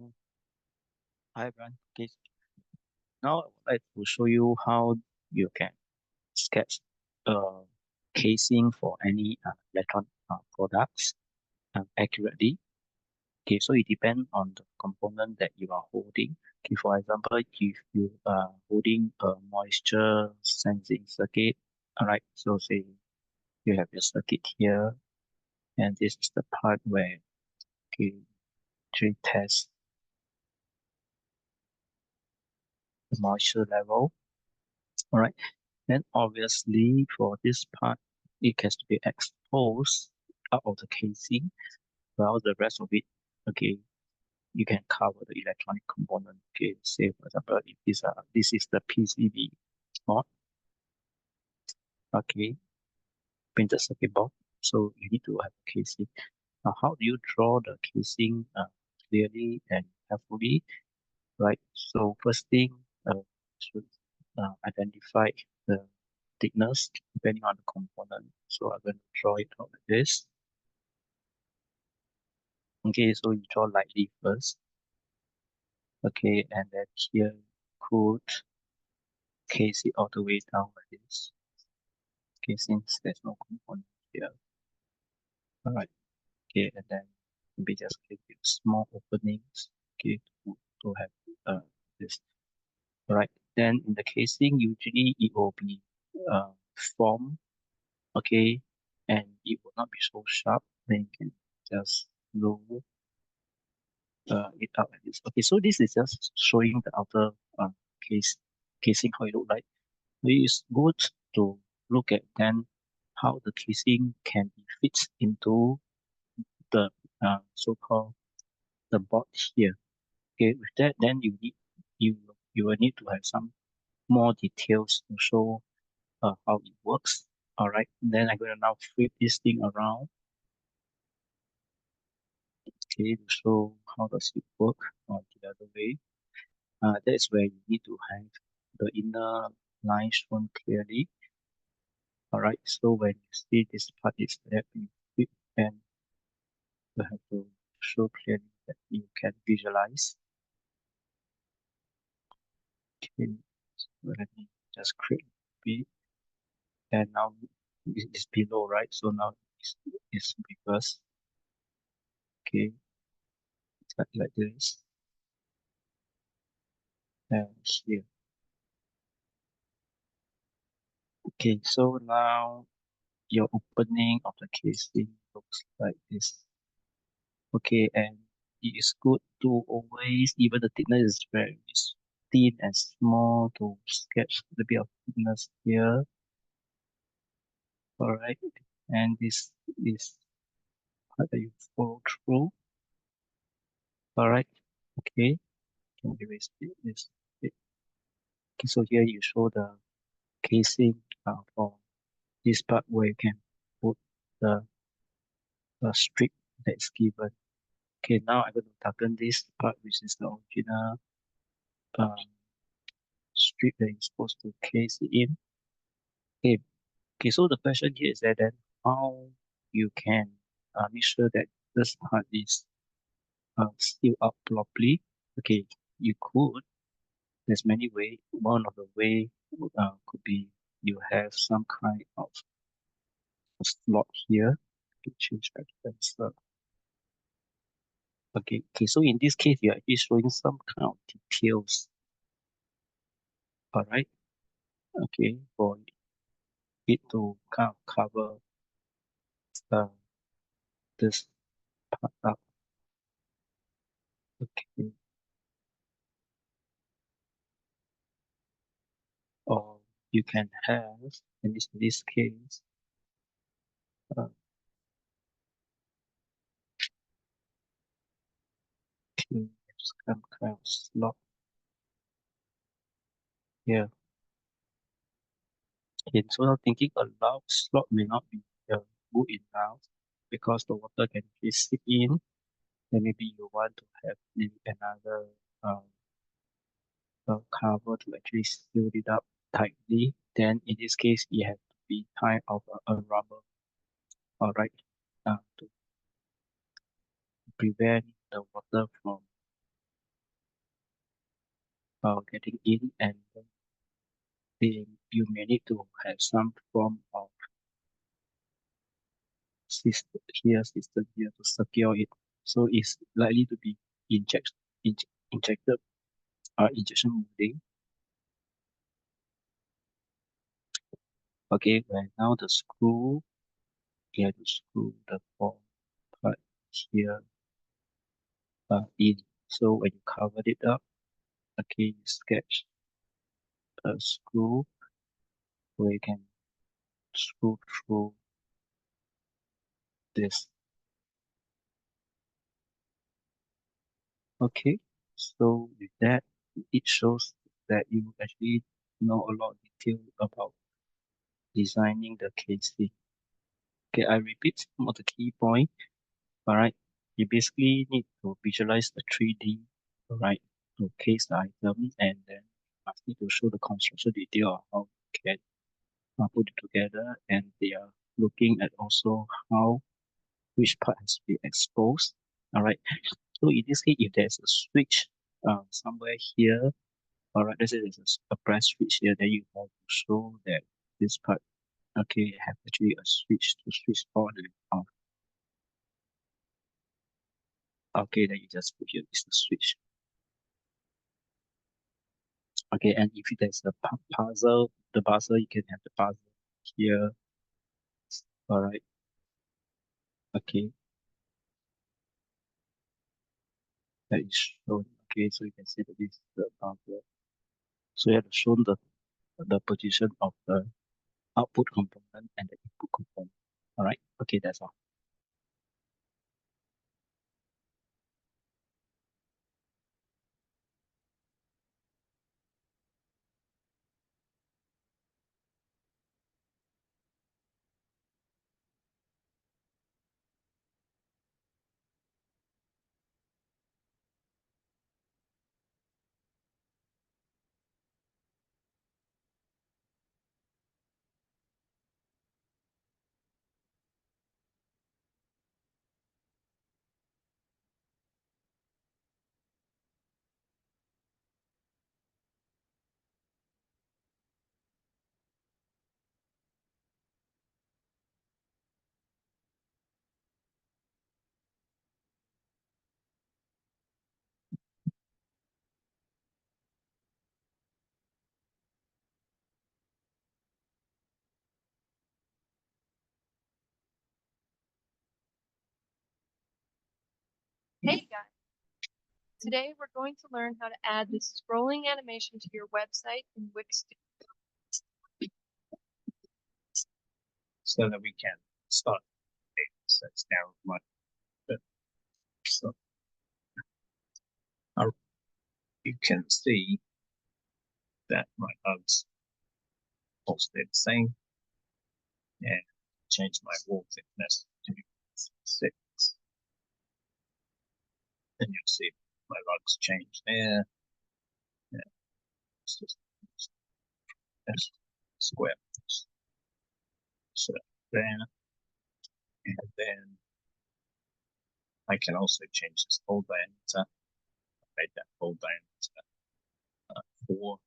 Mm. Hi, everyone. Okay, now I would like to show you how you can sketch a casing for any electronic products accurately. Okay, so it depends on the component that you are holding. Okay, for example, if you are holding a moisture sensing circuit, all right, so say you have your circuit here, and this is the part where okay, actually test the moisture level. All right. Then obviously for this part, it has to be exposed out of the casing, while the rest of it, okay, you can cover the electronic component. Okay, say for example, if this is the PCB board, okay, printed circuit board. So you need to have a casing. Now, how do you draw the casing clearly and carefully? Right. So first thing, should identify the thickness depending on the component. So I'm going to draw it out like this. Okay, so you draw lightly first. Okay, and then here could case it all the way down like this. Okay, since there's no component here. Alright, okay, and then maybe just give it small openings. Okay, to have this. Alright, then in the casing, usually it will be formed, okay, and it will not be so sharp. Then you can just roll it out like this. Okay, so this is just showing the outer case casing how it look like. It is good to look at then how the casing can be fit into the so-called the board here. Okay, with that, then you you will need to have some more details to show how it works. All right, then I'm going to now flip this thing around. Okay, to show how does it work on the other way. That's where you need to have the inner line shown clearly. All right, so when you see this part is there, you flip and you have to show clearly that you can visualize. Okay, so let me just create B, and now it's below, right? So now it's reverse. Okay, like this, and here. Okay, so now your opening of the casing looks like this. Okay, and it is good to always, even the thickness is very thin and small, to sketch a bit of thickness here. All right, and this is part that you follow through. All right, okay, can erase this. Okay, so here you show the casing for this part where you can put the strip that's given. Okay, now I'm going to darken this part, which is the original um, strip that you're supposed to case it in. Okay, okay, so the question here is that then how you can make sure that this part is sealed up properly. Okay, you could. There's many ways. One of the way could be you have some kind of slot here to change back the answer. Okay, so in this case, you're actually showing some kind of details. All right, okay, for it to kind of cover uh, this part up. Okay, or you can have, in this case, uh, okay, some kind of slot here. Okay, so now thinking a loud slot may not be good enough because the water can just seep in. Then maybe you want to have maybe another um, cover to actually seal it up tightly. Then in this case, it has to be kind of a rubber, all right, to prevent the water from getting in, and you may need to have some form of system here to secure it. So it's likely to be inject, injected injection molding. Okay, right now the screw, you have to screw the ball part here in. So when you cover it up, okay, you sketch a screw where you can screw through this. Okay, so with that, it shows that you actually know a lot of detail about designing the casing. Okay, I repeat some of the key points. All right, you basically need to visualize the 3D, all right, to case the item, and then you need to show the construction detail of how you can put it together, and they are looking at also how which part has been exposed. All right, so in this case, if there's a switch somewhere here, all right, let's say there's a press switch here, then you have to show that this part, okay, have actually a switch to switch on and off. Okay, then you just put here is the switch. Okay, and if there's a puzzle, the buzzer, you can have the buzzer here. All right, okay, that is shown. Okay, so you can see that this is the buzzer. So you have to show the position of the output component and the input component. All right, okay, that's all. Hey guys, today we're going to learn how to add this scrolling animation to your website in Wix. So that we can start sets down much better. So you can see that my bugs all stay the same, and change my wall thickness to 6. And you'll see my bugs change there. Yeah, it's just that's square. So then, and then I can also change this whole diameter. I made that whole diameter 4